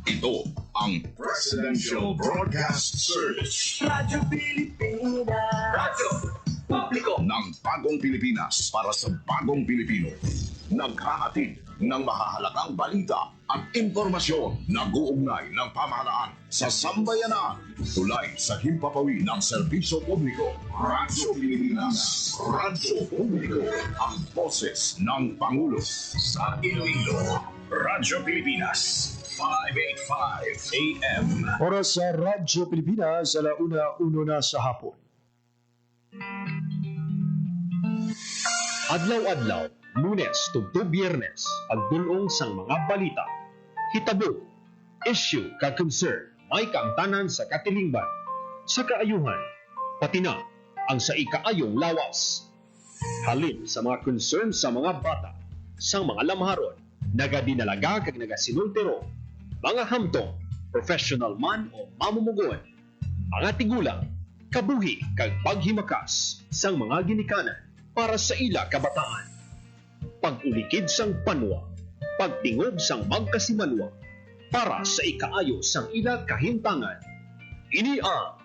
Ito ang Presidential Broadcast Service. Radyo Pilipinas. Radyo Publiko ng Bagong Pilipinas para sa Bagong Pilipino. Naghahatid ng mahahalagang balita at impormasyon na guugnay ng pamahalaan sa sambayanan. Tulay sa himpapawi ng serbisyo publiko. Radyo Pilipinas. Radyo Publiko. Ang boses ng Pangulo sa Iloilo. Radyo Pilipinas. 585 AM. Oras sa Radyo Pilipinas, alauna-uno na sa hapon. Adlaw-adlaw, Lunes tugtog Biyernes, pagdulong sang mga balita. Hitabo, issue kag concern, may kaangtanan sa katilingban, sa kaayuhan, pati na ang sa ikaayong lawas. Halin sa mga concern sa mga bata, sa mga lamharon, nagadinalaga kag nagasinultero, mga hamtong, professional man o mamumugon, mga tigulang, kabuhi kag paghimakas sang mga ginikanan para sa ila kabataan. Pag-ulikid sang panwa, pagtingog sang magkasimanwa para sa ikaayo sang ila kahintangan. Ini ang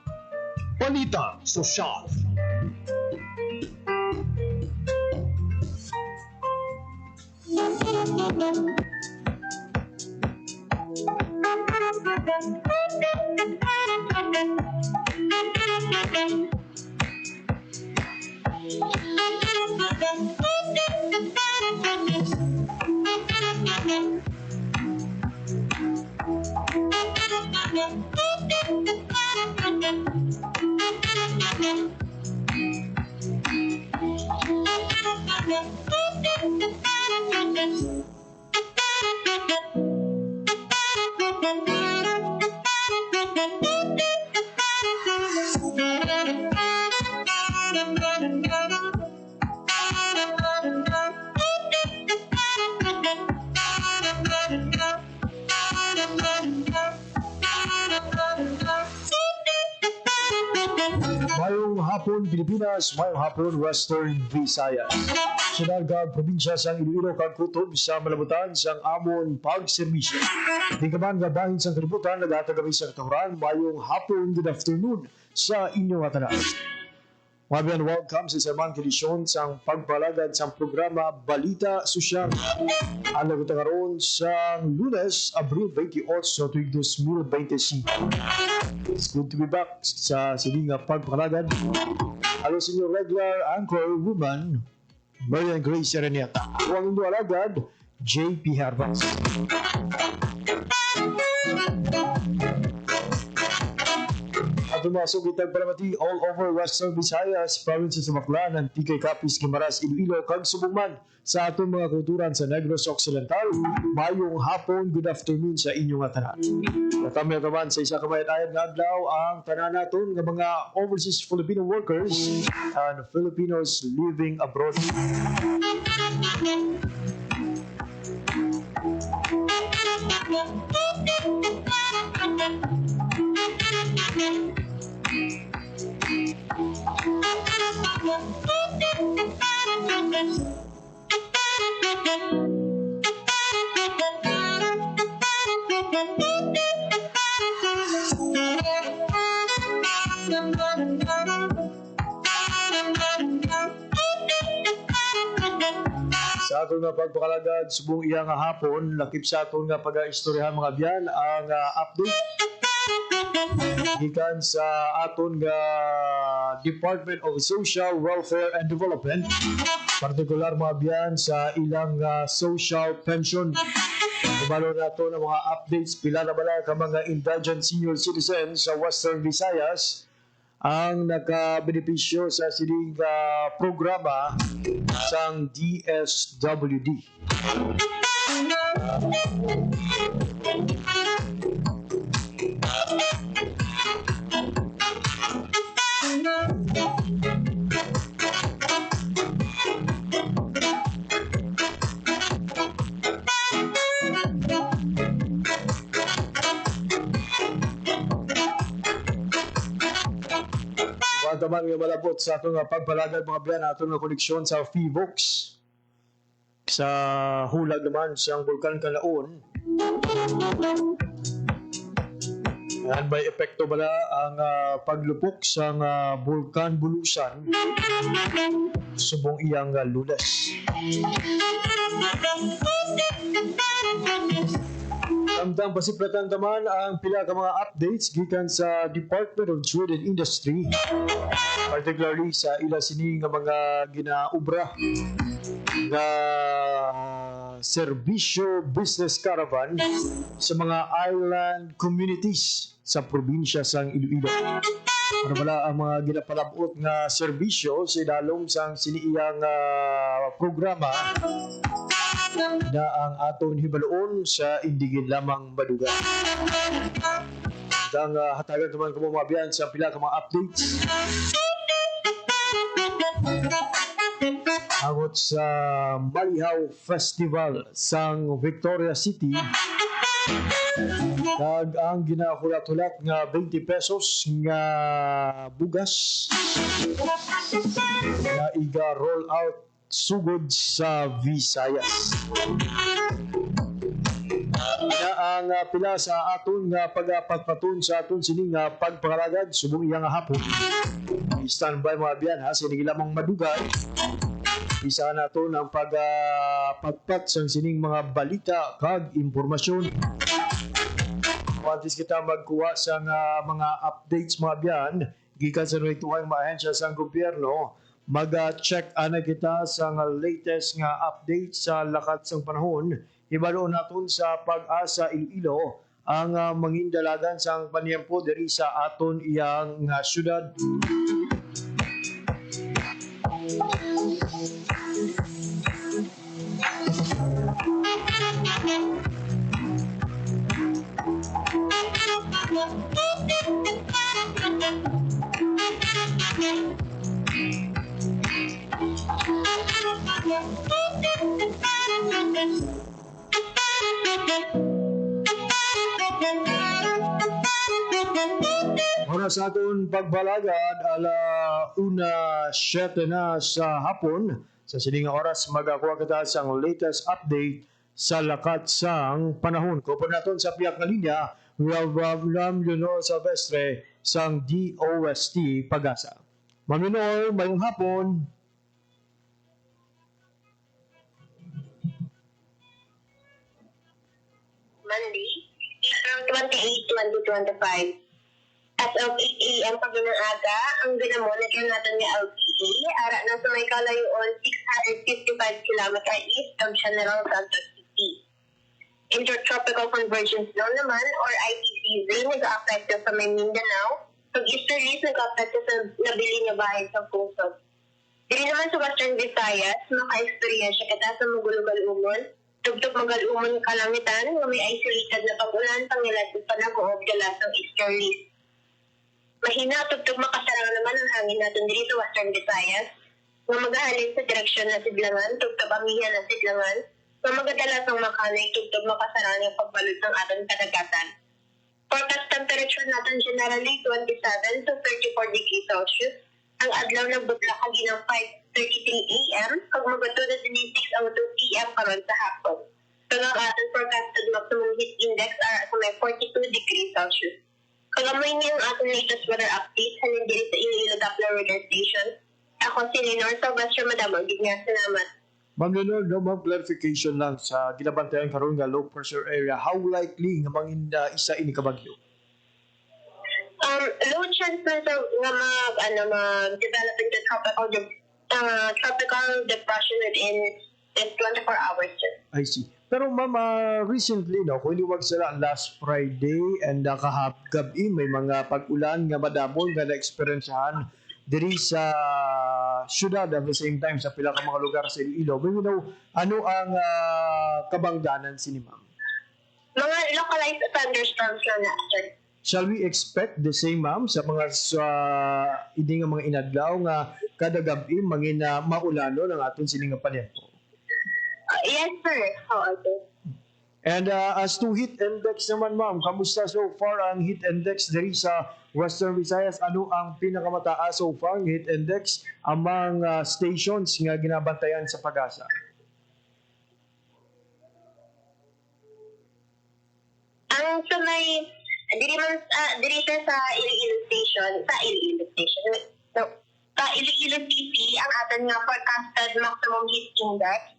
Balitang Sosyal. Mayong hapon Pilipinas, mayong hapon Western Visayas. Sinargag probinsya sang Iloilo kag kutob sa malabutan sang amon pagserbisyo. Di ka man gabahin sang kalibutan nagatagabi sa katahuran, mayong hapon, good afternoon sa inyong atanan. Mabiyan, welcome sa Serman Kedisyon sang pagpalagad sang programa Balita Sosyal. Alam ito karoon sa Lunes, Abril 28, so tuwing 2025. It's good to be back sa siling pagpalagad. Hello sa inyo regular anchor woman, Marian Grace Araniata. Huwag inyong alagad, JP Harvas. At umasok itag paramati all over Western Visayas, provinces sa Baclanan, Tikay, Capiz, Guimaras, Iloilo, kag Subugman sa atong mga kulturan sa Negros Occidental. Mayong hapon, good afternoon sa inyong tanan. Natami naman sa isa kamayat ayat nga adlaw ang tanan naton nga mga overseas Filipino workers and Filipinos living abroad. Sa aton nga pagpakalagad, subong iya nga hapon, lakip sa aton nga pag-istoryahan mga biyan, ang update gikan sa aton nga Department of Social Welfare and Development, partikular mga biyan sa ilang social pension. Kumalo na ito ng mga updates, pila na bala ka mga indigent senior citizens sa Western Visayas ang nakabenepisyo sa siling programa sang DSWD. Taman nga malabot sa atong pagpalagad mga biyan, atong nga koneksyon sa FIVOX sa hulag naman siyang Bulkan Kalaon. Yan, may epekto bala ang paglupok sa Bulkan Bulusan subong iyang Lunes. Samtang pasiplatan taman ang pila ka mga updates gikan sa Department of Trade and Industry, particularly sa ila sini nga mga ginaubra nga serbisyo business caravan sa mga island communities sa probinsya sang Iloilo. Ano pala ang mga ginapalabot nga serbisyo sa idalom sang siniiyang programa na ang aton hibaloon sa indigid lamang Baduga. Ang hatagan naman ko mga biyan sa pila ka mga updates hangot sa Malihaw Festival sang Victoria City. Kag ang ginahulat-hulat nga 20 pesos nga bugas na iga roll out sugod sa Visayas. Na ang pila sa aton nga pagpatun sa aton sining nga pagpangalagad subong iyang hapon. Standby mga biyan ha, sinig lamang madugay. Isa na to ng pagpatpat sa sining mga balita kag impormasyon. Wantis kita magkuha sa mga updates mga biyan gikan sa tuwang mga ahensya sa gobyerno. Mag-check ana kita sa latest nga update sa lakat sang panahon. Ibalo naton sa Pag-asa Iloilo ang mangindalagan sang paniempo diri sa aton iyang syudad. Muna sa aton pagbalagad, 1:07 na sa hapon. Sa sininga oras, magakuha kita sa latest update sa lakat sang panahon. Kupon naton sa piyak na linya, Ram Leonor Silvestre sang DOST Pag-asa. Ma'am Leonor, mayong hapon. Monday, April 28, 2025. As of 8 a.m. pag ng aga, ang ginamonitor natin ng LPA, ara na sa may kalayoon 655 km east of General Santos City. Intertropical Convergence Zone naman, or ITCZ, nag-a-affecto sa may Mindanao. Pag-easterlies, nag-a-affecto sa nabili niya bahay sa Pusod. Dili naman sa Western Visayas, maka-experience kita sa Magulo-Galumon. Tugtog Magalumon kalamitan, nga may isolated na pag-ulan pangilan sa panag-oob galasang easterlies. Mahina tugtog makasarang naman ang hangin natin dito sa Western Visayas, nga mag-ahalin sa direksyon na Sidlangan, tugtog amihan na Sidlangan, nga magadalasang makanay, tugtog makasarang yung pagbalot ng ating kadagatan. Forecast temperature natin generally 27 to 34 degrees Celsius. Ang adlaw ng butla kagi ng 5:33 a.m. kag magatudod din 6:02 p.m. karon sa hapon. Kag ang ating forecasted maximum heat index are sa may 42 degrees Celsius. Kagamoy niyo ang ating latest weather update halin diri sa Iloilo Doppler Weather Station. Ako si Leonor Silvestre, Madam. Gignya, salamat. Ma'am Leonor, no, ma'am, clarification lang sa ginabantayan karon nga low pressure area. How likely nga manginda isa ini kabagyo? Low chance na sa mag-develop into tropical depression within 24 hours, sir. I see. Pero ma'am, recently, no, kung iniwag sila last Friday and kahapgabi, may mga pag-ulan nga madamon nga na-experiencehan diri sa syudad at the same time sa pila ka mga lugar sa Iloilo. May ano ang kabangdanan sini ma'am? Mga localized thunderstorms lang na, sir. Shall we expect the same ma'am sa mga hindi nga mga inadlaw nga kada gabi mangin maulano ng aton sining nga panahon? Yes, sir. Okay. And as to heat index naman ma'am, kamusta so far ang heat index diri sa Western Visayas? Ano ang pinakamataas so far ang heat index among stations nga ginabantayan sa Pag-asa? Ang sa may Diri sa Iloilo Station, no, sa Iloilo City, ang aton nga forecasted maximum heat index,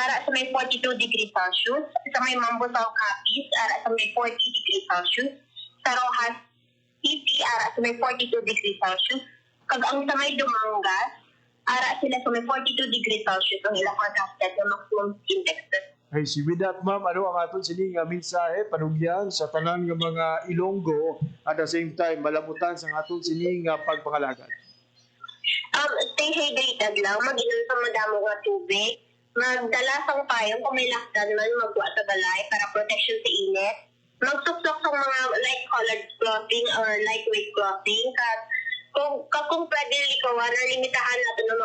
ara sa may 42 degrees Celsius, sa may Mambusaw Capiz, ara sa may 40 degrees Celsius, sa Rojas City, ara sa may 42 degrees Celsius, kag ang sa may Dumangas, ara sila sa may 42 degrees Celsius ang ilang forecasted na maximum heat index. Hey, si Widat, ma'am, ano ang aton sining mensahe, panugyan sa tanan ng mga Ilonggo at the same time, malamutan sa aton sining pagpangalagad. Stay hydrated lang, mag-inom sa madamo nga tubig, magdala sang payong kung may lakdan man, magwa sa balay para protection sa init, magsuksok sa mga light-colored clothing or lightweight clothing, kung pwede likawan, limitahan natin ng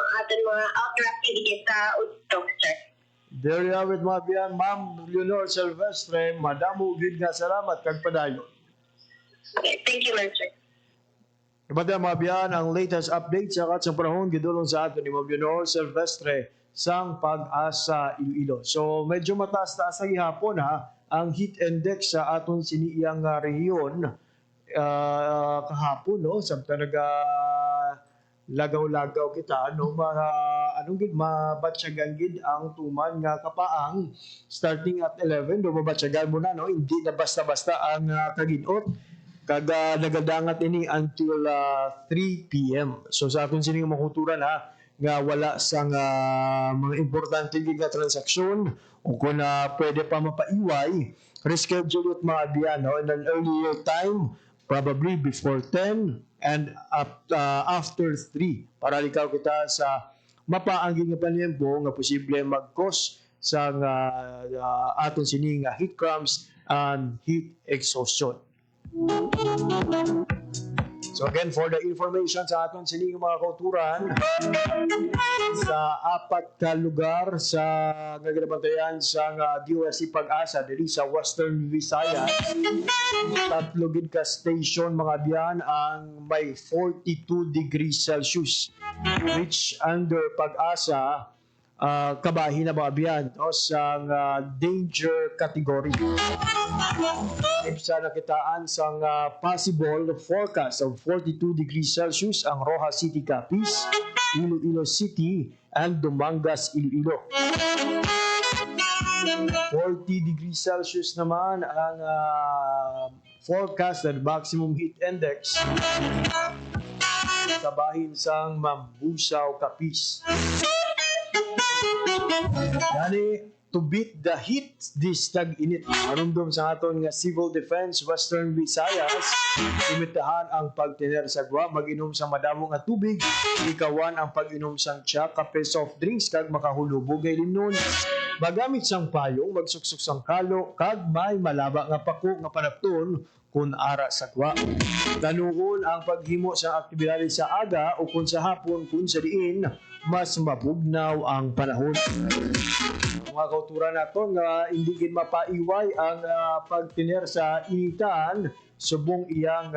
mga outdoor activities sa udto, sir. There you have it, mga biyan. Ma'am Leonor Silvestre, madamo gid nga salamat kag padayon. Okay, thank you, man, sir. Ibada mga biyan, ang latest update sa katsang panahon gidulong sa ato ni Ma'am Leonor Silvestre sang Pag-asa Iloilo. So medyo mataas-taas sa gihapon ang heat index sa aton siniyang rehiyon kahapon, no, samtang lagaw-lagaw kita mabatsagan gid ang tuman nga kapaang starting at 11 do mabatsagan mo na, no, hindi na basta-basta ang kagidot kag nagadangat ini until 3 p.m. So sa aton sining makuturan nga wala sang mga importante gid nga transaksyon o kung pwede pa mapaiway, reschedule it mga biyan, no, in an earlier time, probably before 10 and after 3 para likaw kita sa mapaangging nga paniyempo nga posible mag-cause sa aton sining heat cramps and heat exhaustion. So again, for the information sa aton sining mga kauturan, sa 4 ka lugar sa gaganabantayan sa DOST Pag-asa diri sa Western Visayas, 3 gid ka station mga biyan ang may 42 degrees Celsius, which under Pag-asa kabahin na mga biyan, no, sa danger category. Sa nakitaan sa possible forecast of 42 degrees Celsius ang Rojas City, Capiz, Iloilo City, and Dumangas, Iloilo. 40 degrees Celsius naman ang forecasted maximum heat index sa bahin sang Mambusaw, Capiz. Yani, to beat the heat, this tag-init. Marundom sa aton nga Civil Defense Western Visayas, imitahan ang pagtiner sa gwa, mag-inom sa madamo nga tubig, ikawan ang pag-inom sang tsa, kape, soft drinks, kag makahulubog ay limnon. Magamit sang payong, magsuksok sang kalo, kag may malaba nga pako nga panapton kung ara sa gwa. Tanuhon ang paghimo sa aktibidades sa aga o kung sa hapon kung sa diin, mas mabugnaw ang panahon. Mga kauturan nato nga hindi gid mapaiway ang pagtiner sa initan subong iyang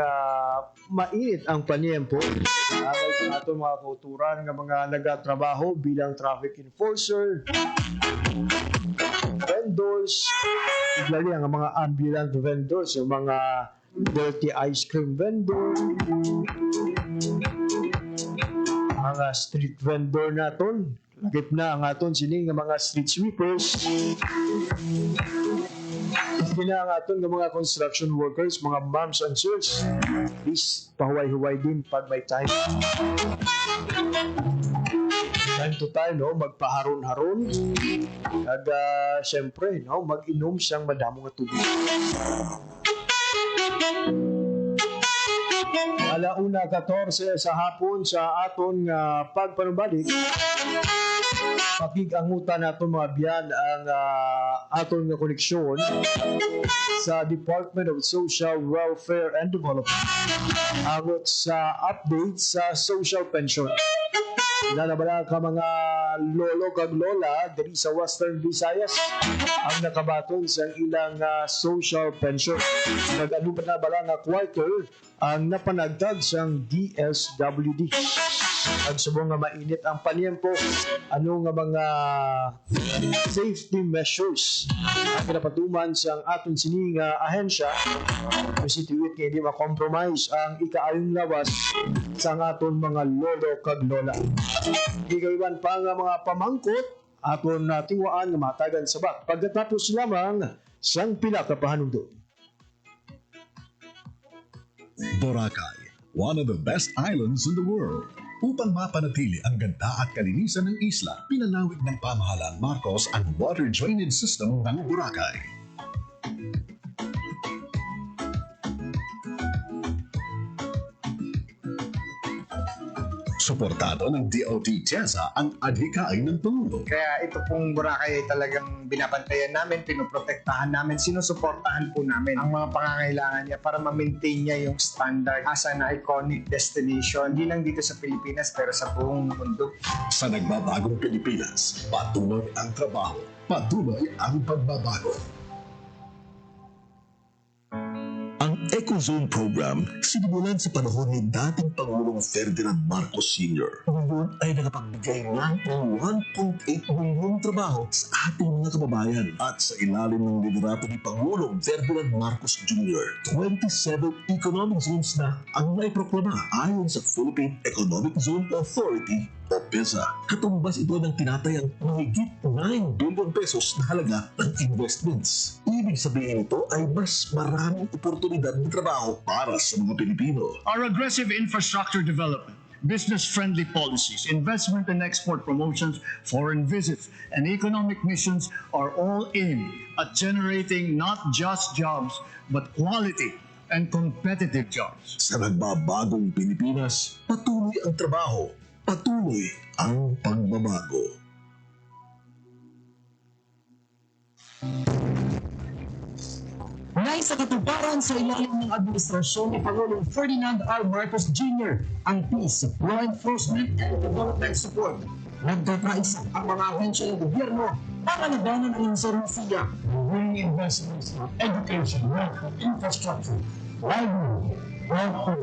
mainit ang paniyempo. Agay sa ato mga kauturan nga mga nagatrabaho bilang traffic enforcer, vendors, lalo ang mga ambulant vendors, yung mga dirty ice cream vendor, mga street vendor naton, lagip na ang aton sining nga mga street sweepers, hindi na ang aton nga mga construction workers, mga moms and sirs. Please, pahuway-huway din pag may time. Time to time, no, magpaharon-haron. At syempre, no, mag-inom siyang madamo nga tubig. Alauna 14 sa hapon sa aton pagpanumbalik, pakigangutan naton mga biyan ang aton nga koneksyon sa Department of Social Welfare and Development agot sa update sa social pension. Nanabala ka mga lolo kag lola diri sa Western Visayas ang nakabaton sa ilang social pension. Nag-ano pa na bala nga quarter ang napanagtag sang DSWD. Pag subong nga mainit ang paniempo, ano nga mga safety measures ang pinapatuman sa aton sining ahensya constitute nga hindi ma-compromise ang ikaayong lawas sa aton mga lolo kag lola. Gigaywan pa nga mga pamangkot aton tiwaan nga matagan sabat pagkatapos lamang sang pila ka pahanungdon. Boracay, one of the best islands in the world. Upang mapanatili ang ganda at kalinisan ng isla, pinalawig ng pamahalaan Marcos ang water drainage system ng Boracay. Suportado ng DOT TESA ang adhikain ng Pangulo. Kaya ito pong Boracay ay talagang binabantayan namin, pinoprotektahan namin, sinusuportahan po namin ang mga pangangailangan niya para ma-maintain niya yung standard as an iconic destination, hindi lang dito sa Pilipinas pero sa buong mundo. Sa nagbabagong Pilipinas, patuloy ang trabaho, patuloy ang pagbabago. Ang EcoZone Program sinimulan sa panahon ni dating Pangulong Ferdinand Marcos Sr. Ngayon ay nakapagbigay na ng 1.8 milyong trabaho sa ating mga kababayan at sa ilalim ng liderato ni Pangulong Ferdinand Marcos Jr. 27 economic zones na ang naiproklama ayon sa Philippine Economic Zone Authority o PEZA. Katumbas ito ng tinatayang mahigit 9 billion pesos na halaga ng investments. Ibig sabihin ito ay mas maraming oportunidad ng trabaho para sa mga Pilipino. Our aggressive infrastructure development, business-friendly policies, investment and export promotions, foreign visits, and economic missions are all aimed at generating not just jobs, but quality and competitive jobs. Sa nagbabagong Pilipinas, patuloy ang trabaho, patuloy ang pagbabago. Ngay sa katuparan sa ilalim ng administrasyon ni Pangulong Ferdinand R. Marcos Jr. ang Peace, Law Enforcement and Development Support. Nagkakaisa ang mga ahensya ng gobyerno para labanan ang insurgensiya, bringing investments in education, health, infrastructure, livelihood, health,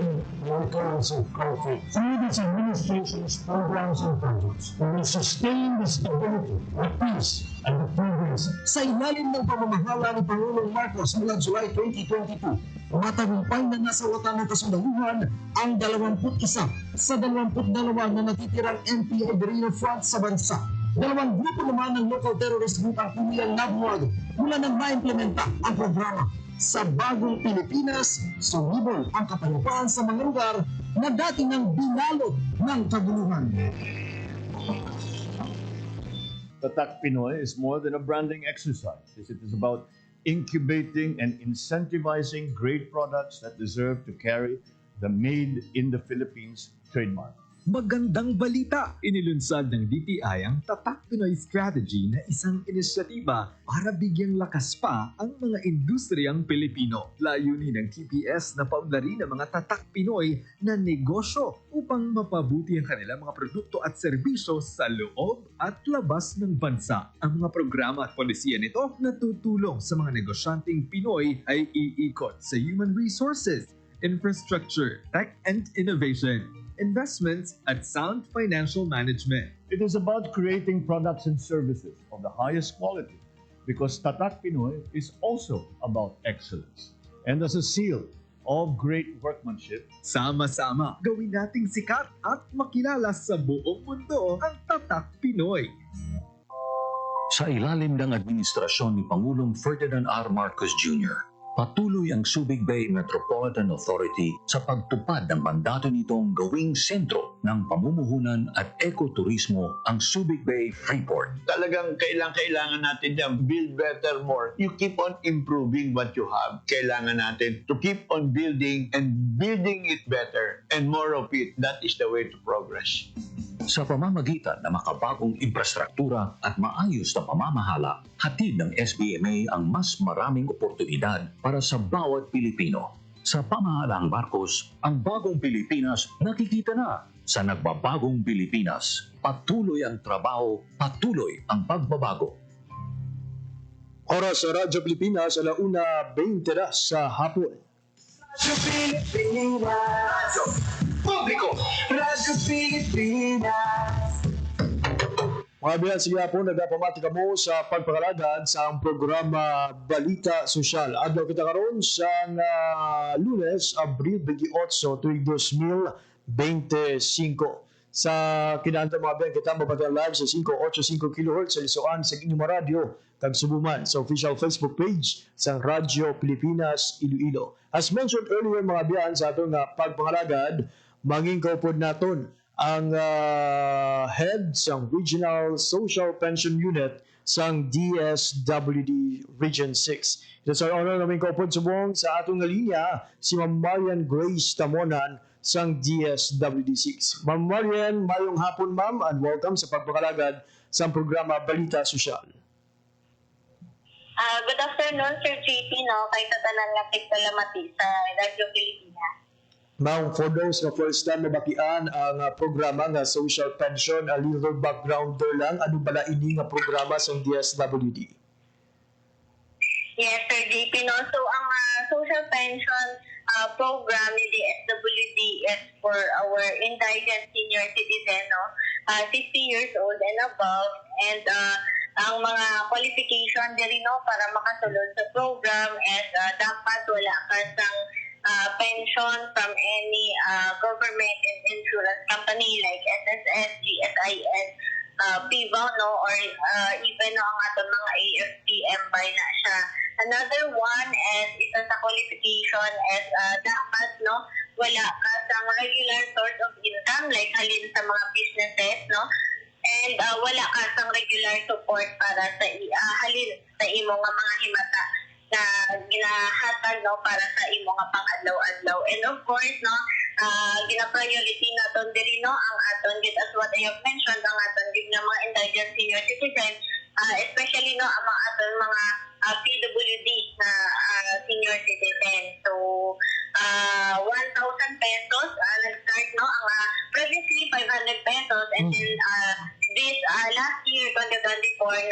currency conflict. Through this administration's programs and projects, we will sustain the stability, the peace, and the progress. Sa ilalim ng pamamahala ni Pangulong Marcos mula July 2022, matagumpay na nasa watan ng kasundaluhan ang 21 sa 22 na natitirang NPA guerrilla front sa bansa. Dalawang grupo naman ng local terrorist group ang pumiyang nabuwag mula nang maimplementa ang programa. Sa bagong Pilipinas, sumibol ang kapayapaan sa mga lugar na dati nang binalot ng kaguluhan. Tatak Pinoy is more than a branding exercise. It is about incubating and incentivizing great products that deserve to carry the Made in the Philippines trademark. Magandang balita! Inilunsad ng DTI ang Tatak Pinoy Strategy na isang inisyatiba para bigyang lakas pa ang mga industriyang Pilipino. Layunin ng TPS na paunlarin ang mga Tatak Pinoy na negosyo upang mapabuti ang kanilang mga produkto at serbisyo sa loob at labas ng bansa. Ang mga programa at polisiya nito na tutulong sa mga negosyanteng Pinoy ay iikot sa human resources, infrastructure, tech and innovation, investments, at sound financial management. It is about creating products and services of the highest quality because Tatak Pinoy is also about excellence. And as a seal of great workmanship, Sama-sama, gawin nating sikat at makilala sa buong mundo ang Tatak Pinoy. Sa ilalim ng administrasyon ni Pangulong Ferdinand R. Marcos Jr., patuloy ang Subic Bay Metropolitan Authority sa pagtupad ng mandato nitong gawing sentro ng pamumuhunan at ekoturismo ang Subic Bay Freeport. Talagang kailangan natin yan. Build better more. You keep on improving what you have. Kailangan natin to keep on building and building it better and more of it. That is the way to progress. Sa pamamagitan ng makabagong infrastruktura at maayos na pamamahala, hatid ng SBMA ang mas maraming oportunidad para sa bawat Pilipino. Sa pamahalaang Marcos, ang bagong Pilipinas nakikita na. Sa nagbabagong Pilipinas, patuloy ang trabaho, patuloy ang pagbabago. Oras sa Radyo Pilipinas, 1:20 sa hapon. Radyo Pilipinas. publiko. Radyo Pilipinas. Mga biyan, sige po, nagpapamati ka mo sa pagpakalagad sa ang programa Balita Sosyal. Adlaw kita karon sa Lunes, Abril 28, tuwing 2025. Sa kinahanglan mga biyan, kita mabatang live sa 585 kHz sa Lisuan sa inyong radyo kag Subuman sa official Facebook page sa Radyo Pilipinas Iloilo. As mentioned earlier mga biyan, sa atong pagpangalagad, manging kaupod naton ang head ng Regional Social Pension Unit sang DSWD Region 6. Ito sa honor namin kaupod subong sa atong linya si Ma'am Marian Grace Tamonan sang DSWD 6. Ma'am Marian, mayong hapon ma'am and welcome sa pagpakalagad sa programa Balita Sosyal. Good afternoon, Sir JP, no? Kay Tatanan nga Tigtalamati sa Radyo Pilipinas. Ma'am, for those na first time nabakian ang programa nga social pension, a little backgrounder lang, ano bala ini nga programa sa DSWD? Yes, Sir JP, no? So, ang social pension program ni DSWD is for our indigent senior citizen, no? 60 years old and above, and ang mga qualification din, no, para makasulod sa program is dapat wala ka sang pension from any government and insurance company like SSS, GSIS, PIVAL, no, or even no, ang atong mga AFP, MBAI na siya. Another one is, isa sa qualification is dapat, no, wala ka sa regular source of income like halin sa mga businesses, no, and wala ka sa regular support para sa halin sa imo nga mga himata na ginahatag, no, para sa imo nga pang-adlaw-adlaw. And of course, no, gina-priority naton diri, no, ang aton gid as what I have mentioned, ang aton gid nga mga indigent senior citizen, especially, no, ang mga aton mga PWD na senior citizen. So 1,000 pesos nag-start, no, ang previously 500 pesos, and then this last year 2024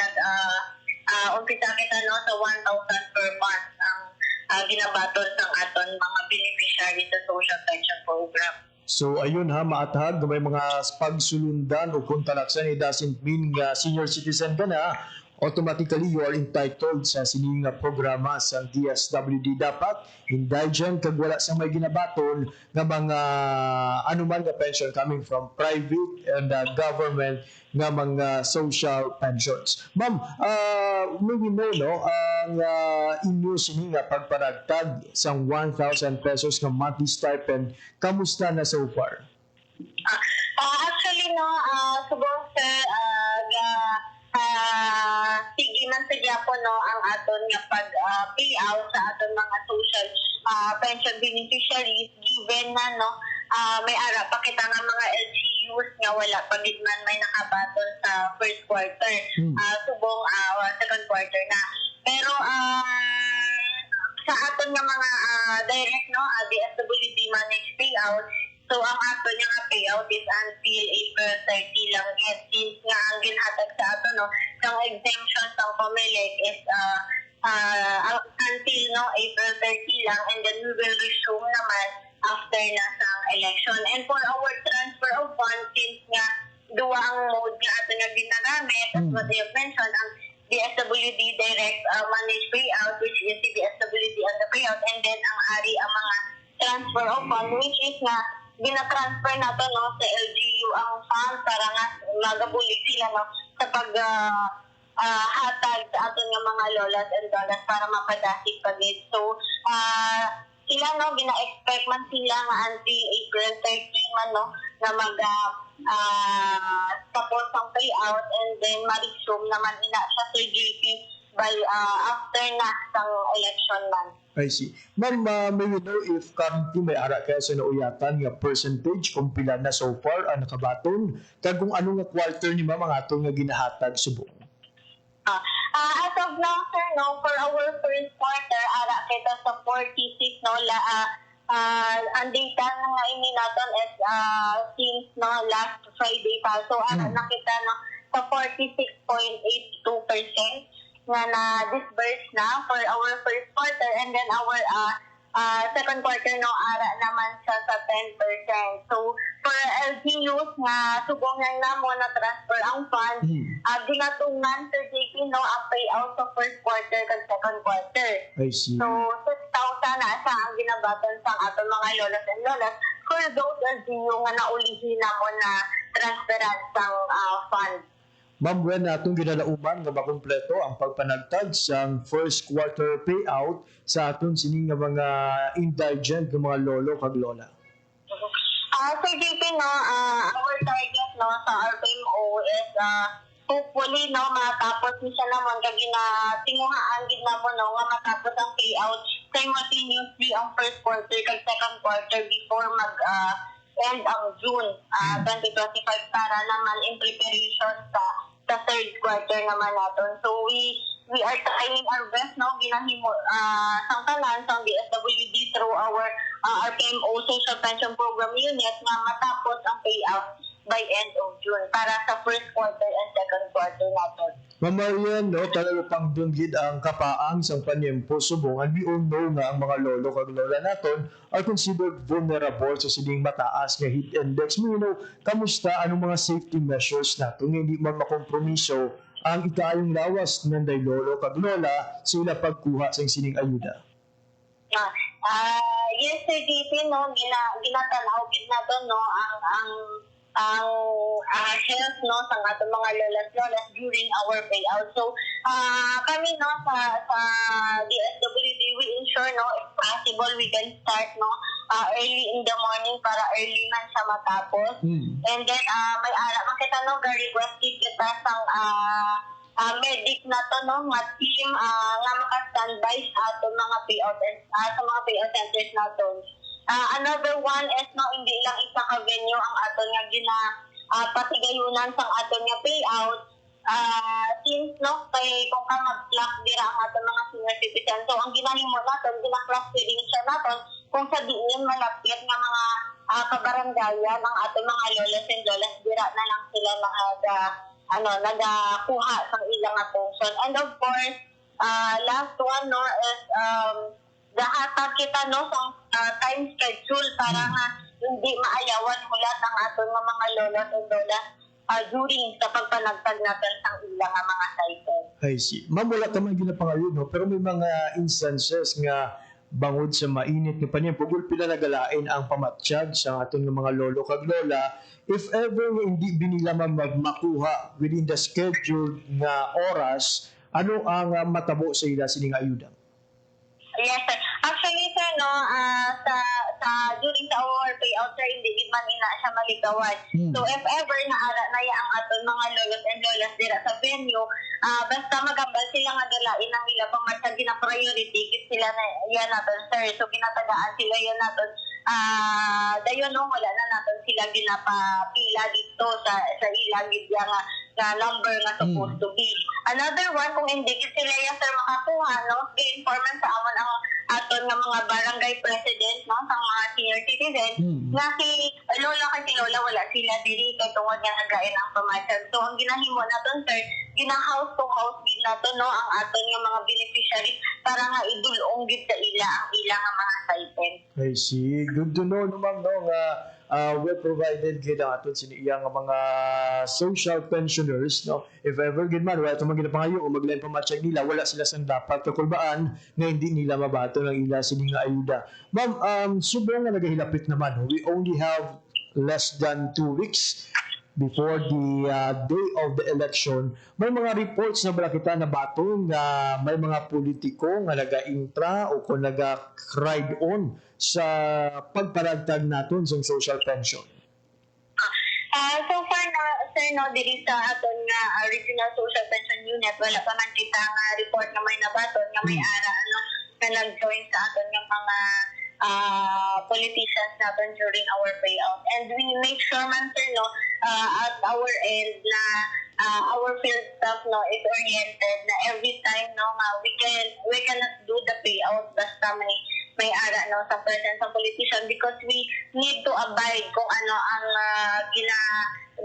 umpisa kita, no, sa 1,000 per month ang ginabaton sa aton mga beneficiary sa social pension program. So ayun ha, maatag may mga pagsulundan o kung talaksan, it doesn't mean nga senior citizen ka na, automatically you are entitled sa sining programa sa DSWD. Dapat indigent kag wala sa may ginabaton nga mga anuman nga pension coming from private and government nga mga social pensions. Ma'am, may we know, no, ang inyo sini nga pagpanagtag sa 1,000 pesos nga monthly stipend, kamusta na so far? Actually, no, subong sir, sige man sa Japan, no, ang aton nga pag-payout sa aton mga social pension beneficiaries, given na, no, may ara pa kita nga mga LGUs nga wala pa gid man may nakabaton sa first quarter, subong second quarter na. Pero sa aton nga mga direct, no, DSWD managed payout, so ang ato niya nga payout is until April 30 lang yet, since nga ang ginhatag sa ato, no, ang exemption sa COMELEC is until, no, April 30 lang, and then we will resume naman after na sa election. And for our transfer of funds, since nga duwa ang mode nga ato nga ginagamit, as what I have mentioned, ang DSWD direct managed payout, which is the DSWD on the payout, and then ang ari ang mga transfer of funds, which is nga gina-transfer nato, no, sa LGU ang funds para nga magabulig sila, no, sa pag hatag sa aton nga mga lolas and lolas para mapadasig pagit. So sila, no, gina-expect man sila nga until April 30 man, no, na tapos ang payout, and then ma-resume naman ina siya sa GP by after na sang election man. I see. Ma'am, may we know if currently may ara kaya sa nauyatan nga percentage kung pila na so far ang nakabaton, kag kung ano nga quarter ni ma'am ang atong nga ginahatag subong? As of now, sir, no, for our first quarter, ara kita sa 46, no, ang data nga ini natin is since, no, last Friday pa. So, ara na kita, no, sa 46.82% nga na disburse na for our first quarter, and then our second quarter no ara naman siya sa 10%. So for LGUs nga subong nga namo na transfer ang funds, ginatungan sa JP no ang payout sa first quarter kag second quarter. I see. So 6,000 na sa ang ginabaton sa aton mga lolas and lolas for those LGU nga naulihin namo na transferan sang funds. Ma'am, when atong ginalauman nga makumpleto ang pagpanagtag sa first quarter payout sa aton sini nga mga indigent nga mga lolo kag lola. So JP no, our target no sa RPMO is hopefully no matapos ni siya naman kag ginatinguhaan gid namo no nga matapos ang payout simultaneously ang first quarter kag second quarter before mag end ang June 2025 para naman in preparation sa third quarter naman naton. So we are trying our best no ginahimo sang tanan sang DSWD through our RPMO Social Pension Program Unit nga matapos ang payout by end of June para sa first quarter and second quarter naton. Ma'am Marian, no, talaga pang dunggid ang kapaang sa panyempo subong and we all know nga ang mga lolo kag lola naton are considered vulnerable sa sining mataas nga heat index. You know, kamusta anong mga safety measures nato nga hindi man makompromiso ang ikayong lawas ng day lolo kag lola sila pagkuha sa sining ayuda? Yes, Sir JP, no, ginatanaw gid nato no ang health no sa ating mga lolas during our payout. So kami no sa DSWD we ensure no if possible we can start no early in the morning para early man siya matapos. And then may ara makita no request kita sang medic na to no nga team nga maka-standby sa ating mga payout sa mga payout centers naton. Another one is no hindi lang isa ka venue ang aton nga patigayunan sang aton nga payout since no kay kung ka mag-clock dira ang aton mga senior citizen. So ang ginahimo naton gina-clustering siya naton kung sa diin malapit nga mga kabarangayan ang aton mga lolas and lolas dira na lang sila nagakuha sang ilang attention. And of course last one no is dahatag kita no sa time schedule para nga hindi maayawan hulat ang aton mga lola at lola during sa pagpanagtag natin sang ilang mga cycle. I see. Ma'am, wala tamang ginapangayon, no? Pero may mga instances nga bangod sa mainit nga panyan, pugul pila nagalain ang pamatsyag sa aton mga lolo kag lola. If ever hindi binila makuha within the scheduled nga oras, ano ang matabo sa ila sining ayuda? Yes, sir. Actually, sir, no, during sa our payout, sir, hindi man ina siya maligawan. So, if ever naara na ang aton mga lolos and lolas dira sa venue, basta magambal sila nga dalain ang ila pamatsyag na priority, kit sila na yan natin, sir. So, ginatagaan sila yan natin. Dayon, no, wala na natin sila ginapapila dito sa ilagid yan nga number nga supposed to be. Another one, kung hindi sila yan, sir, makakuha, no, i-informan sa amon ang aton nga mga barangay president no sa mga senior citizen nga si lola kay lola wala sila diri kay tungod nga nagain ang pamatsyag. So ang ginahimo naton sir gina-house to house gid naton no ang aton nga mga beneficiary para nga idulong gid sa ila ang ilang nga mga stipend. I see. Good to know naman no nga well provided gid ang aton siniya nga mga social pensioners no if ever gid man wala man ginapangayo o maglain pamatsyag nila wala sila sang dapat kakulbaan nga hindi nila mabato ng ila sini nga ayuda. Ma'am, subong nga nagahilapit naman, we only have less than 2 weeks before the day of the election. May mga reports na bala kita na batong nga may mga politiko nga naga-intra o kung naga-ride on sa pagparagtag naton sa social pension. So far na sir no diri sa aton nga Regional Social Pension Unit wala pa man kita nga report na may nabaton nga may ara na nag-join sa aton nga mga politicians natin during our payout. And we make sure man sir no at our end na our field staff no is oriented na every time no we cannot do the payout basta may ara no sa presence ng politician because we need to abide kung ano ang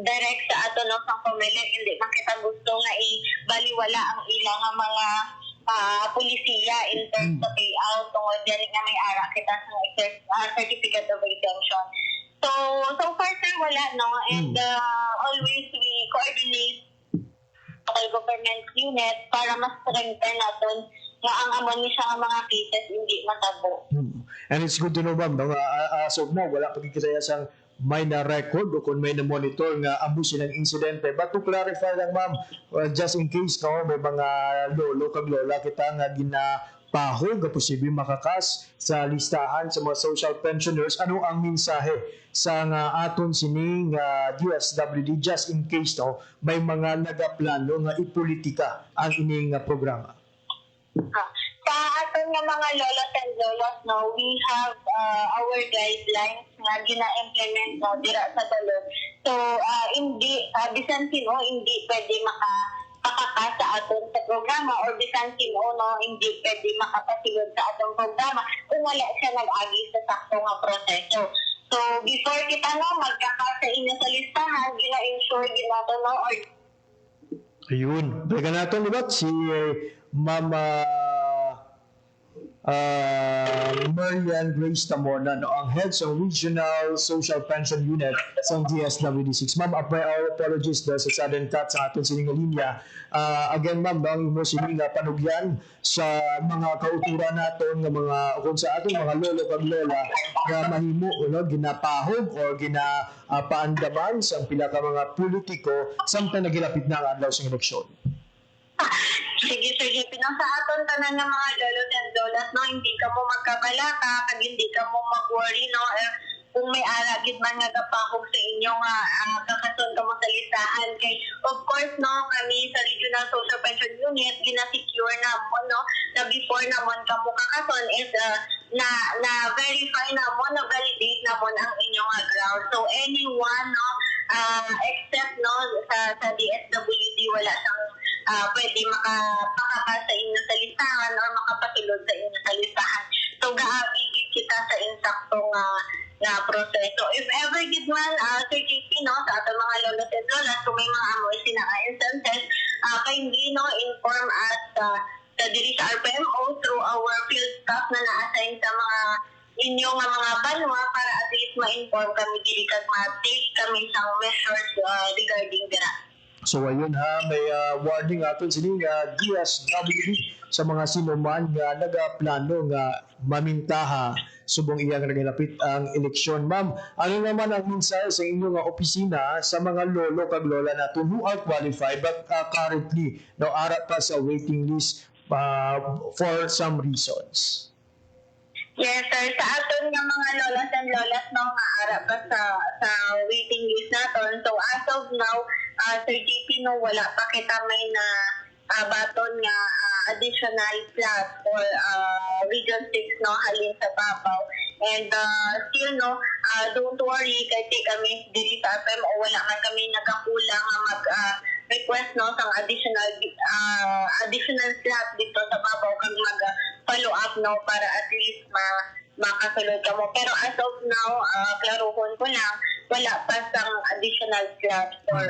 direct sa ato no sa pamilya. Hindi man kita gusto nga ibaliwala ang ilang mga pulisiya in terms of payout tungod diri nga may ara kita sa certificate of exemption. So far sir wala no, and always we coordinate local government unit para mas strengthen naton nga ang amon ni siya mga cases hindi matabo. And it's good to know, ma'am, no, as of now, wala pa kikisaya sang may na-record o kung may na-monitor nga amo silang insidente. But to clarify lang, ma'am, just in case, no, may mga lolo kag lola kita nga ginapahog, posibleng makakas sa listahan sa mga social pensioners, ano ang mensahe sa nga aton sining DSWD just in case, no, may mga nagaplano nga ipolitika ang ining programa? Sa aton nga mga lolas and lolas, no, we have our guidelines nga gina-implement no dira sa dalog. So hindi bisan sino hindi pwede makakas sa aton sa programa or bisan sino no hindi pwede makapasigod sa atong programa kung wala siya nag-agi sa sakto nga proseso. So before kita no magkakas sa inyo sa listahan, gina-ensure ginato no or ayun. Balikan natin, di ba? Si Mama Marian Grace Tamorna, no, ang head sa Regional Social Pension Unit sa DSWD6. Ma'am, our apologies dahil sa sudden cut sa ating sininga linya. Again, ma'am, ang imo sininga panugyan sa mga kauturan naton nga mga kung sa ating mga lolo kag lola nga mahimo no, ginapahog o ginapaandaman sa pila ka mga politiko samtang nagilapit na ang adlaw sa eleksyon. Sige, pinang sa aton tanan ng mga lolos and lolas, no, hindi ka mo magkabalaka, kag hindi ka mo mag-worry, no, kung may aragid man nga gapahog sa inyo nga kakason ka mo sa listahan. Kay, of course, no, kami sa Regional Social Pension Unit, gina-secure na mo, no, na before namon ka mo kakason is na-verify na mo, na-validate na mo ang inyong ground. So, anyone, no, except, no, sa DSWD, wala siyang pwede makapaka sa inyo sa listahan or makapatulog sa inyo sa listahan. So, gaagigid kita sa insaktong na proseso. If ever gid man, Sir JP, no, sa ating mga lolas and lolas, kung may mga amoy sinanga instances, kindly, no, inform us sa diri sa RPMO through our field staff na na-assign sa mga inyong mga banwa para at least ma-inform kami diri kag ma-take kami sa measures regarding dira. So ayun ha, may warning aton sining DSWD sa mga sinuman nga nagaplano nga mamintaha subong iyang nagalapit ang eleksyon. Ma'am, ano naman ang mensahe sa inyong opisina sa mga lolo kag lola naton who are qualified but currently no ara pa sa waiting list for some reasons? Yes, sir. Sa aton nga mga lolas and lolas no nga ara pa sa waiting list naton. So as of now, Sir JP, no, wala pa kita may na baton nga additional class for Region 6 no halin sa Babaw. And still no, don't worry kay kami diri sa FMO wala man kami nagakulang nga mag request no sang additional class dito sa Babaw kag mag follow up no para at least makasulod ka mo. Pero as of now, klaruhon ko lang, wala pa sang additional class for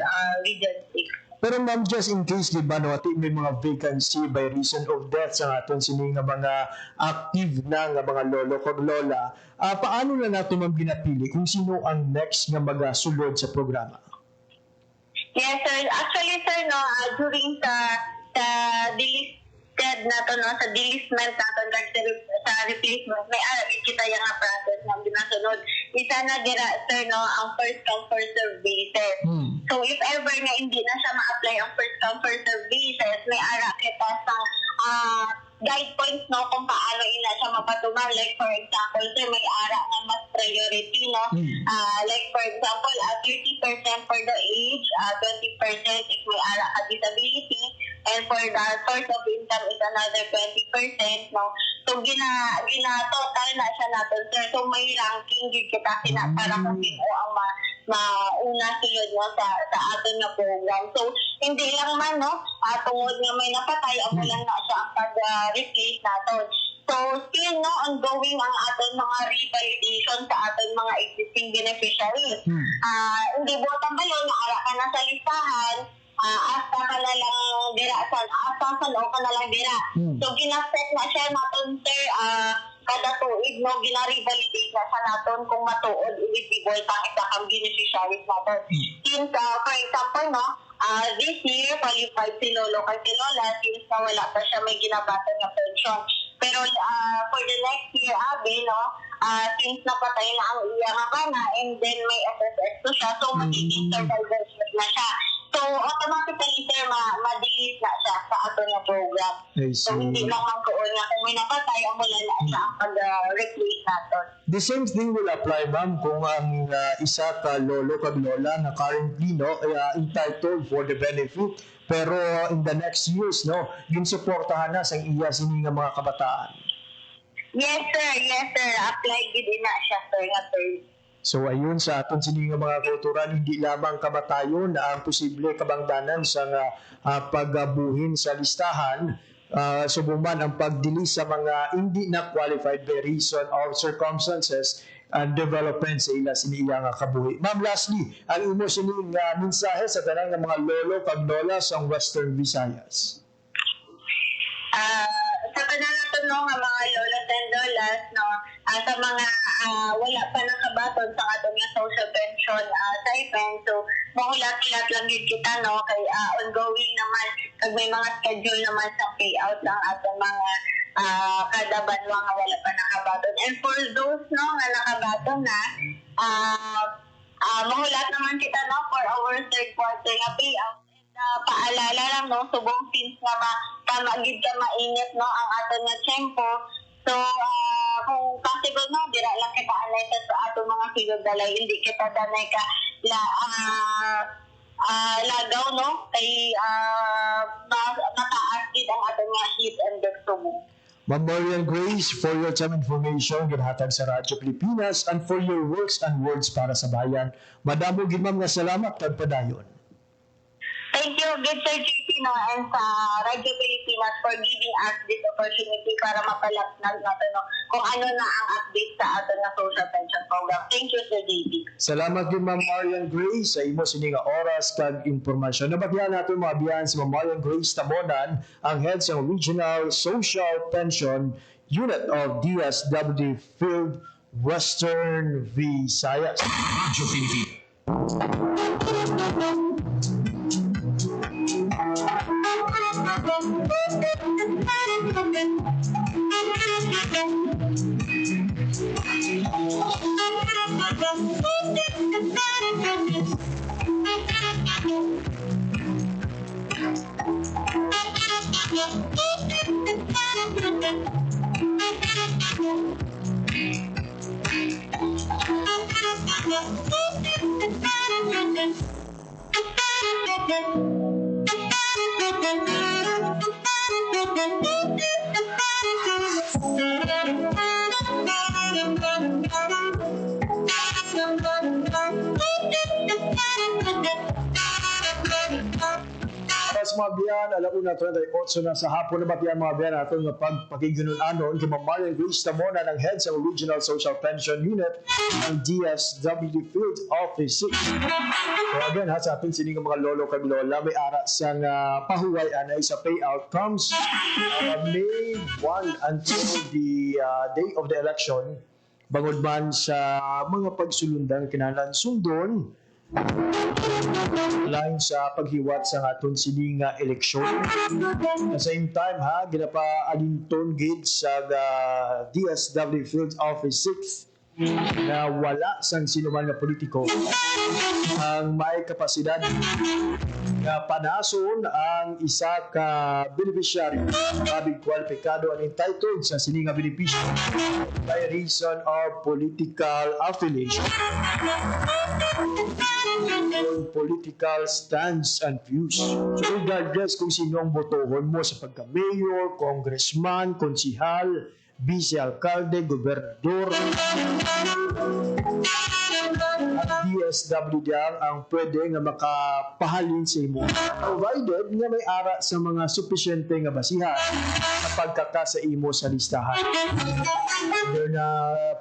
Region 6. Pero ma'am, just in case, di ba, no, ati may mga vacancy by reason of death sa aton sini nga mga active na nga mga lolo kag lola, paano na nato ma'am ginapili kung sino ang next nga magasulod sa programa? Yes, sir. Actually, sir, no, during sa nato no sa delistment nato sa replacement may aragid kita yung process na ginasunod. Isa na dira sir no ang first come first serve basis. So if ever nga hindi na siya ma-apply ang first come first serve basis, may ara kita sa guide points no kung paano ina siya mapatuman. Like for example, sir, may ara na mas priority no. Like for example, 30% for the age, 20% if may ara ka disability, and for the source of income is another 20%, no? So, total na siya natin, sir. So, may ranking gid kita para kung sino ang mauna sulod no, sa atin na program. So, hindi lang man, no? Tungod nga may napatay, ako lang na siya ang pag-replace natin. So, still, no, ongoing ang ating mga revalidation sa ating mga existing beneficiaries. Hindi butang ba yun, naara ka na sa listahan, asta ka na lang dira asta sa loob ka na lang dira. So gina-set na siya naton sir kada tuig no gina-revalidate na sa naton kung matuod eligible tang isa kang beneficiaries naton. Since for example no this year qualified si lolo kay si lola since na wala pa siya may ginabatan na pension. Pero for the next year abi no since napatay na ang iya nga kana and then may SSS to siya so magiging survival na siya. So, automatically, sir, ma-delete na siya sa ato na program. So, hindi lang ang kuon nga kung may napatay, ang wala na siya ang pag-replace natin. The same thing will apply, ma'am, kung ang isa ka lolo kag lola na currently no, entitled for the benefit. Pero in the next years, no, yung suportahan na sa iya sini nga mga kabataan. Yes, sir. Apply gid na siya, sir, nga third. So ayun sa aton sini nga mga kulturan, hindi lamang kamatayon na ang posible kabangdanan sa pagbuhin sa listahan, subuman ang pagdili sa mga hindi na qualified by reason of circumstances and development sa ila siniya nga kabuhi. Ma'am, lastly, ang imo sining mensahe sa tanang nga mga lolo kag lola sa Western Visayas. Sa kanang nato no nga mga lolas and lolas no sa mga wala pa nakabaton sa atong nga social pension stipend so mahulat-hulat lang yun kita no kay ongoing naman kag may mga schedule naman sa payout ang atong mga kada banwa nga wala pa nakabaton and for those no nga nakabaton na mahulat naman kita no for our third quarter nga payout. Paalala lang no subong since nga magid ka mainit no ang aton nga tempo so kung possible no dira lang kita anay sa aton mga sigod dalay hindi kita danay ka lagaw no kay mataas gid ang aton nga heat index subong. Ma'am Marian Grace, for your time information, ginhatag sa Radyo Pilipinas and for your works and words para sa bayan. Madamo gid ma'am nga salamat kag padayon. Thank you, good Sir JP, no, and sa Radyo Pilipinas for giving us this opportunity para mapalapnan natin no, kung ano na ang update sa atin na social pension program. Thank you, Sir JP. Salamat din, Ma'am Marian Grace, sa imo sining oras kag impormasyon. Nabatihan natin mga biyan si Ma'am Marian Grace Tabonan, ang head sa Regional Social Pension Unit of DSWD Field Western Visayas. Radyo Pilipinas. Mga biyan, alauna 28 na sa hapon na batiyan mga biyan ato nga pagpakiginunanon kay Ma'am Marian Grace Tabonan ang head sa Regional Social Pension Unit ng DSWD Field Office 6. So again ha, sa atin sining mga lolo kag lola may ara sang pahuway anay sa payout comes May 1 until the day of the election bangod man sa mga pagsulundan kinahanglan sundon lain sa paghiwat sa aton sining eleksyon. At the same time ha, ginapaalinton gid sa DSW Field Office 6 na wala sang sinuman nga politiko ang may kapasidad nga panason ang isa ka beneficiary kabig kwalipikado and entitled sa sining nga benepisyo by reason of political affiliation, political stance and views. So regardless kung sino ang botohon mo sa pagka-mayor, congressman, konsihal, vice-alkalde, gobernador, at DSW diyan ang pwede nga makapahalin sa imo provided nga may ara sa mga sufisyente nga basihan sa pagkaka sa imo sa listahan. There na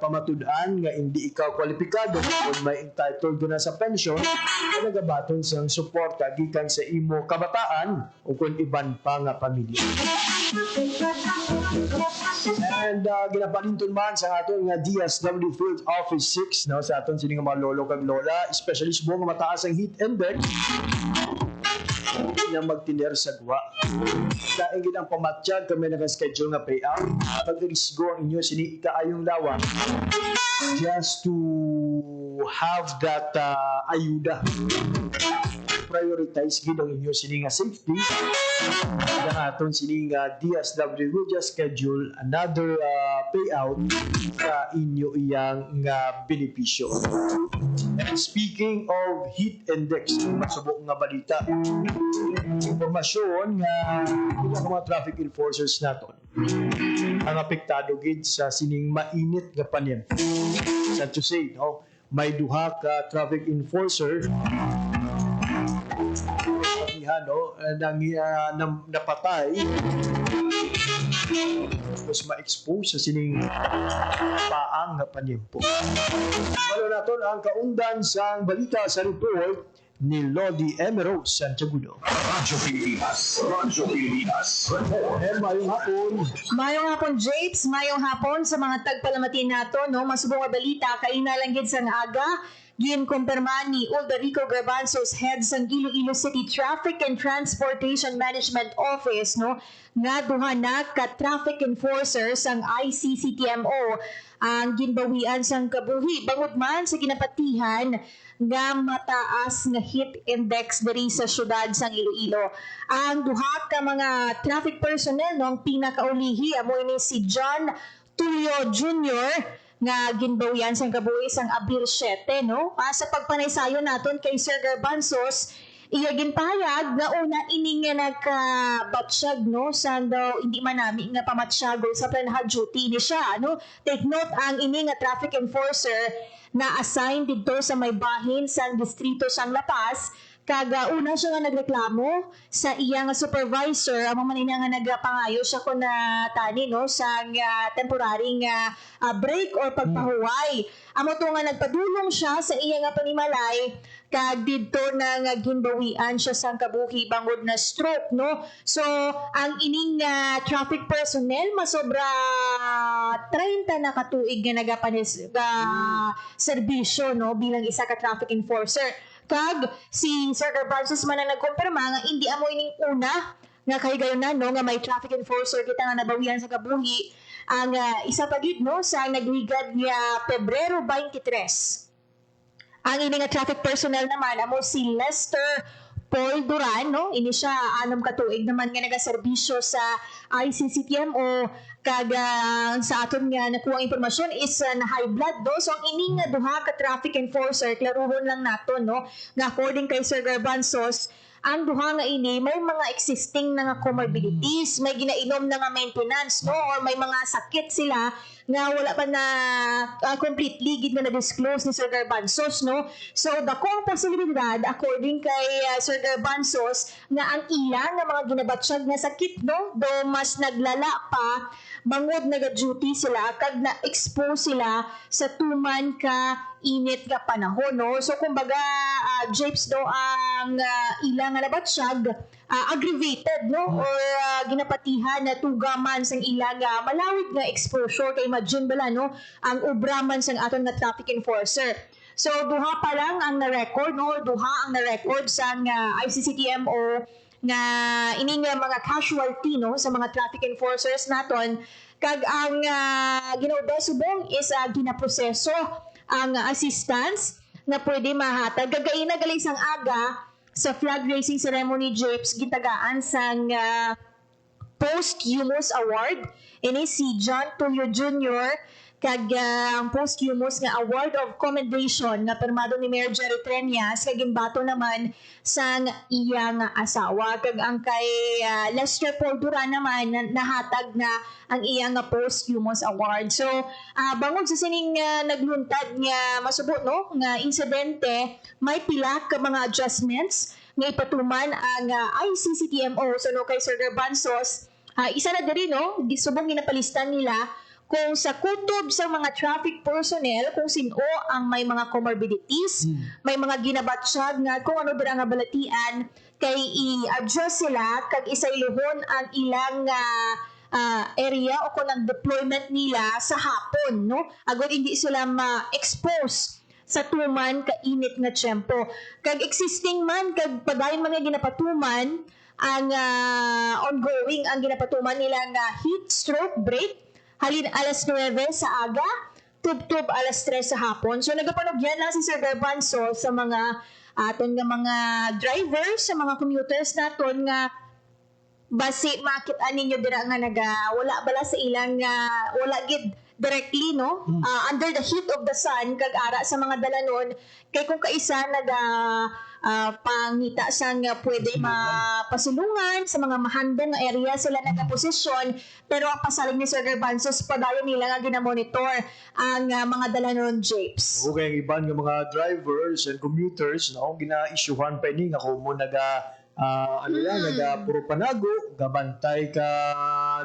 pamatud-an nga hindi ikaw kwalipikado kung may entitled na sa pension na nagabaton sa suporta gikan sa imo kabataan o kung iban pa nga pamilya. And ginapalinton man sa aton nga DSW Field Office 6 no, sa aton sini nga mga lolo kag lola, especially sa mga mataas ang heat index na magtiner sa guwa. Dahil ginang pamatsyag kami naka-schedule nga payout. Pag-risgo ang inyo sini kaayong lawang just to have that ayuda. Prioritize gid ang inyo sini nga safety. Ang aton sini nga DSW will just schedule another payout sa inyo iyang nga benepisyo. And speaking of heat index, masubok nga balita. Impormasyon nga ilang mga traffic enforcers naton ang apektado gid sa sining mainit nga panahon. Sad to say, no, may duha ka traffic enforcer nang napatay tapos ma-expose sa sining paang nga panyempo. Wala naton ang kaundan sa balita sa report ni Lodi Emerald Santiagudo. Radyo Pilipinas. Radyo Pilipinas. Mayong hapon. Mayong hapon, Japes. Mayong hapon sa mga tagpalamatin nato, no? Masubong nga balita, kainalanggid sa aga, ginkumpirma ni Uldarico Garbanzos, head sa Iloilo City Traffic and Transportation Management Office, no, nga duha na ka traffic enforcers ang ICCTMO ang ginbawian sang kabuhi bangod man sa ginapatihan nga mataas nga heat index diri sa syudad sang Iloilo. Ang duha ka mga traffic personnel no ang pinakaulihi amo ini si John Tulio Jr. nga ginbawian sang kabuhi sang Abril 7, no? Sa pagpanaysayon naton kay Sir Garbanzos, iya ginpahayag nga una ini nga nagkabatsyag, no? Sang daw hindi man nami nga pamatsyagol sa planha duty ni siya, no? Take note ang ini nga traffic enforcer na assigned dito sa may bahin sang distrito sang Lapas. Kaga una siya nga nagreklamo sa iya nga supervisor, ang manina nga nagapangayo siya ko na tani, no, sa temporary nga break or pagpahuway. Amo to nga nagpadulong siya sa iya nga panimalay kag didto na nga ginbawian siya sang kabuhi bangod na stroke, no. So ang ining traffic personnel masobra 30 na katuig nga nagapanis serbisyo, no, bilang isa ka traffic enforcer. Kag si Sir Garbanzos man ang nagkumpirma nga hindi amoy ning una nga kahigayon na, no, nga may traffic enforcer kita nga nabawian sa kabuhi ang isa pa gid, no, sa nagligad nga Pebrero 23. Ang ini nga traffic personnel naman amo si Lester Paul Duran, no, ini siya 6 katuig naman nga nagaserbisyo sa ICCTMO. Kag sa aton nga nakuha impormasyon is na high blood, no. So ang ini nga duha ka traffic enforcer klaruhon lang nato, no, nga according kay Sir Garbanzos, ang duha nga ini may mga existing na nga comorbidities, may ginainom na nga maintenance, no, or may mga sakit sila nga wala pa na completely gid na disclose ni Sir Garbanzos, no. So dakong posibilidad according kay Sir Garbanzos nga ang ilang nga mga ginabatsyag na sakit, no, do mas naglala pa bangod naga-duty sila kag na-expose sila sa tuman ka init nga panahon, no. So kumbaga Japes do ang ilang nga nabatsyag aggravated, no, or ginapatihan na tugaman sang ilang malawig nga exposure kay imagine bala, no, ang ubraman sang aton nga traffic enforcer. So duha pa lang ang na-record, no, duha ang na-record sang ICCTMO nga ini nga mga casualty, no, sa mga traffic enforcers naton. Kag ang ginobasubong is ginaproseso ang assistance na pwede mahatag. Gagaina galing sang aga sa flag raising ceremony, Japes, gitagaan sang posthumous award ini si John Tulio Jr. kag ang posthumous nga award of commendation nga pirmado ni Mayor Jerry Treñas kag imbato naman sang iyang asawa kag ang kay Lester Paul Duran naman nahatag na ang iyang posthumous award. So bangod sa sining nagluntad nga masubo no nga insidente, may pila ka mga adjustments nga ipatuman ang ICCTMO so no kay Sir Garbanzos. Isa na diri no gisubong ginapalistan nila kung sa kutob sa mga traffic personnel, kung sino ang may mga comorbidities, may mga ginabatsyag nga kung ano dira nga balatian, kay i-adjust sila kag isayluhon ang ilang area o kung ang deployment nila sa hapon, no? Agad hindi sila ma-expose sa tuman kainit nga tiyempo. Kag existing man, kag padayon mga ginapatuman, ang ongoing ang ginapatuman nila nga heat stroke break, halin alas 9 sa aga, tub-tub alas 3 sa hapon. So nagapanugyan lang si Sir Garbanzo sa mga aton nga mga drivers, sa mga commuters naton nga basi makita ninyo dira nga wala bala sa ilang wala gid directly no under the heat of the sun kag ara sa mga dalanon kay kung kaisa pangita sang pwede mapasulungan sa mga mahandong nga area sila nagaposisyon pero ang pasalig ni Sir Garbanzos padayon nila nga ginamonitor ang mga dalanon japes. Okay, ang iban nga mga drivers and commuters no gina-issuehan pa ini nga kung mo naga puro panago gabantay ka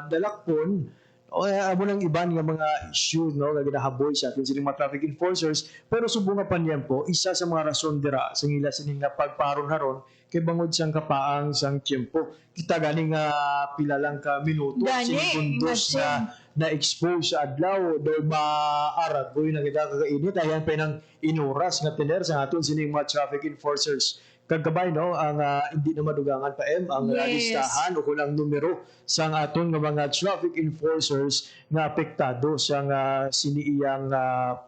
dalakpon o amo nang iban nga mga issue no nga ginahaboy sa atin sining mga traffic enforcers pero subong nga panyempo isa sa mga rason dira sa ila sining nga pagparon haron kay bangod sang kapaang sang tiempo kita gani nga pila lang ka minuto sekundos na expose sa adlaw do maaragoy na kita kakainit ayan pa nang inuras nga tener sa aton sining mga traffic enforcers kagabay no ang hindi na madugangan pa ang listahan o kung ang numero sa aton nga mga traffic enforcers nga apektado sa siniiyang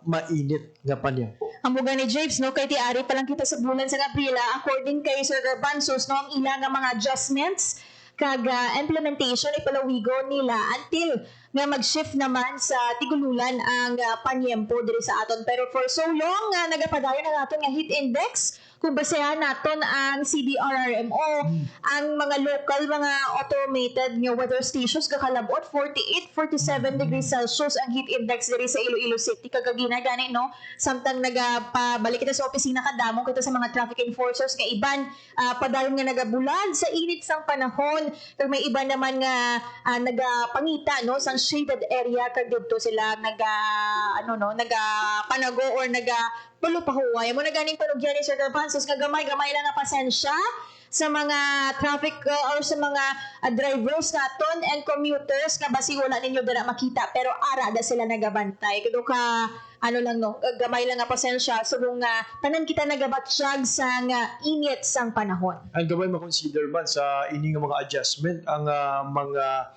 mainit nga panyempo. Ang buga ni Japes no kay tiari pa lang kita sa bulan sa Abril according kay Sir Garbanzos no ang ilang nga mga adjustments kag implementation ipalawigo nila until nga mag-shift naman sa tigululan ang panyempo diri sa aton pero for so long nagapadayon na naton nga heat index kung basehan naton ang CDRRMO ang mga local mga automated nga weather stations kakalabot 48-47 degrees Celsius ang heat index diri sa Iloilo City kagagina gani no samtang nagapabalik kita sa opisina kadamong kita sa mga traffic enforcers nga iban padayon nga nagabulad sa init sang panahon kag may iban naman nga nagapangita no sang shaded area kag didto sila nagapanago or pulupahuway mo na ganing panugyan ni Sir Garbanzos nga gamay lang nga pasensya sa mga traffic or sa mga drivers naton and commuters nga basi wala ninyo dira makita pero ara da sila nagabantay kado ka gamay lang nga pasensya subong tanan kita nagabatsyag sa init sang panahon. Ang gamay ma-consider man sa ini nga mga adjustment ang mga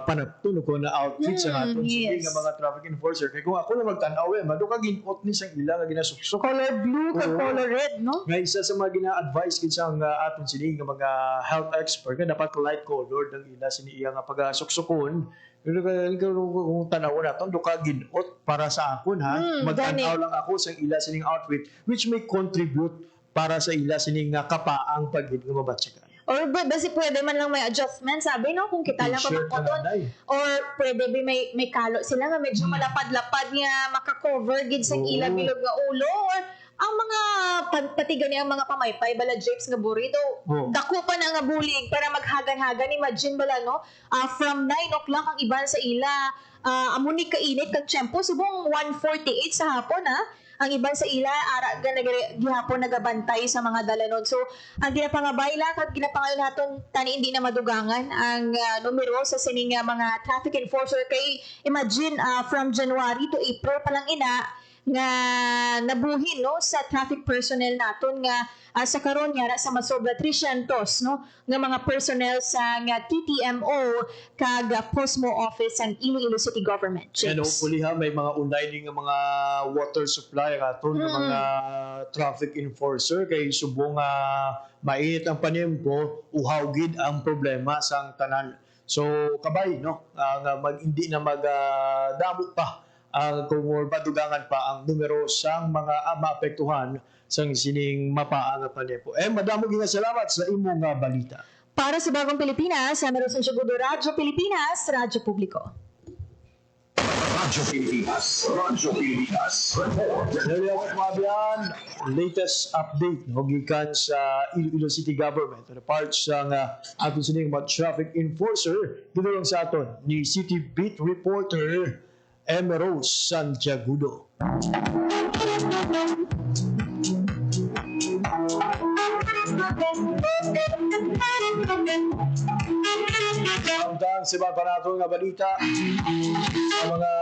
panagtuno ko na outfit sa aton nga mga traffic enforcer kay kung ako na magtanaw mado ka ginot ni sang ila nga ginasuksok color blue kag color red no nga isa sa mga gina-advise kin sang aton sini nga mga health expert nga dapat light colored ang ila sini iya nga pagasuksokon kung tanaw naton do ka ginot para sa akon magtanaw lang ako sa ila sining outfit which may contribute para sa ila sining kapaang pagid nga mabatsyagan. Or basi pwede man lang may adjustment, sabi no, kung kita lang pamangkoton. Or pwede may kalo sila nga medyo malapad-lapad nga makakover gid sa ilang bilog nga ulo. Or ang mga pati gani ang mga pamaypay bala japes nga burrito. Dako pa na nga bulig para maghagan-hagan. Imagine bala no, from 9 o'clock ang iban sa ila. Amo ni kainit kag tiyempo subong 1:48 sa hapon ang iban sa ila ara gihapon nagabantay sa mga dalanon. So ang ginapangabay lang kag ginapangayon naton tani hindi na madugangan ang numero sa sining mga traffic enforcer kay imagine from January to April pa lang ina nga nabuhin no sa traffic personnel naton nga sa karon yara sa masobra 300 no nga mga personnel sa TTMO kag Posmo office ang Iloilo City Government. And hopefully may mga unay nga mga water supply aton nga mga traffic enforcer kay subong mainit ang panempo uhaw gid ang problema sang tanan. So kabay no nga hindi na magdamo pa kung madugangan pa ang numero sang mga maapektuhan sang sining mapaang panepo. Madamo nga salamat sa imong balita. Para sa Bagong Pilipinas, sa Meron Segundo Radyo Pilipinas, Radyo Publiko. Radyo Pilipinas. Radyo Pilipinas. Latest update gikan sa Iloilo City Government na part sa aton sining mga traffic enforcer dito lang sa aton ni City Beat Reporter Rose Santiagudo. Hanggang sa mga panatong nga balita, sa mga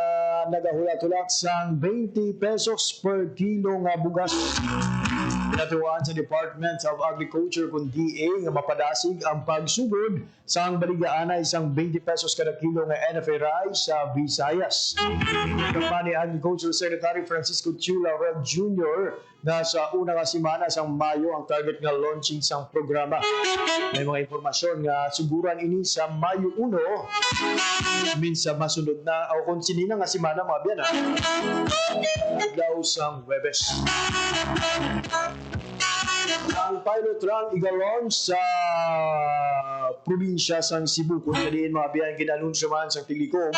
nagahulat-hulat sang 20 pesos per kilo nga bugas. Pinatuwaan sa Department of Agriculture kung DA nga mapadasig ang pagsugod sa ang baligaanay isang 20 pesos kada kilo nga NFA rice sa Visayas. Kapani Agriculture Secretary Francisco Chula Red Jr. na sa una nga simana sang Mayo ang target nga launching sang programa. May mga informasyon nga suguran ini sa Mayo 1 minsa masunod na o kung sinina nga simana mga biyan daw sang Webes. Ang pilot run igalon sa probinsya sang Cebu kung saliin mga biyan kinanunsyo man sa Tiliko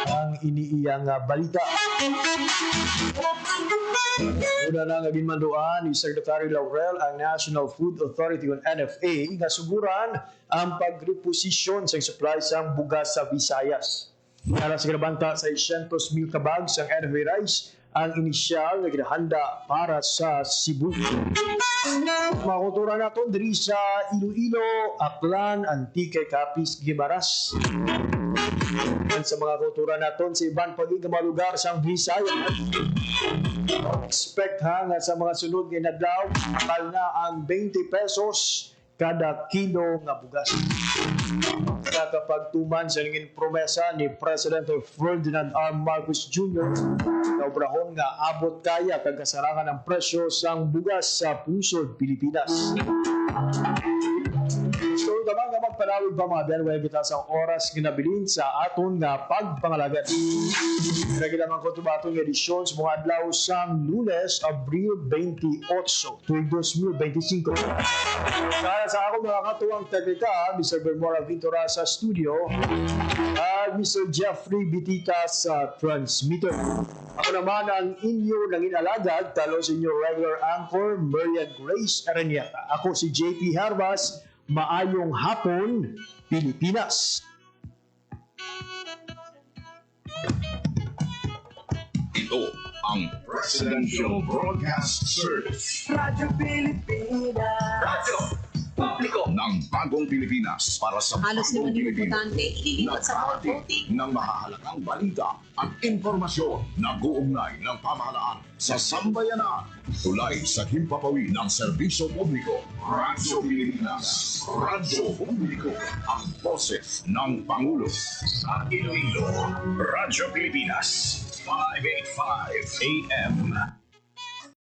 ang iniiyang balita. Una na nga ginmanduan ni Secretary Laurel ang National Food Authority on NFA nga suguran ang pagreposisyon sa supply sang bugas sa Visayas. Para sa grabanta sa 600,000 kabag sang NFA rice ang inisyal na ginahanda para sa Cebu. Makutura nato diri sa Iloilo, Aklan, Antique, Capiz, Guimaras. Sa mga kultura naton sa ibang pagiging lugar sa Visayas. Expect nga sa mga sunod nga adlaw akal na ang 20 pesos kada kilo nga bugas. Kapagtuman sa naging promesa ni President Ferdinand R. Marcos Jr. na obrahon nga abot kaya kagasarangan ng presyo sang bugas sa pusod Pilipinas. So, tamang nga magpanawid pa mga benway kita sa oras ginabilin sa aton nga pagpangalagan. Nagila man ko tubatong edisyon sa mga adlaw sang Lunes, Abril 28, 2025. Kaya sa ako mga katuwang teknika, Mr. Bermora Vintora sa studio at Mr. Jeffrey Bitita sa transmitter. Ako naman ang inyo nang inalagad, talo sa inyo regular anchor, Maria Grace Aranieta. Ako si JP Harbas. Maayong hapon, Pilipinas. Ito ang Presidential Broadcast Service. Radyo Pilipinas. Radyo Publiko ng Bagong Pilipinas para sa Halos Bagong naman yung Pilipino. importante, ililipat sa mall Naghahatid voting. ng mahahalagang balita at impormasyon na guugnay ng pamahalaan sa sambayanan. Tulay sa himpapawi ng serbisyo publiko. Radyo Pilipinas. Radyo Publiko. Ang boses ng Pangulo. Sa Iloilo. Radyo Pilipinas. 585 AM.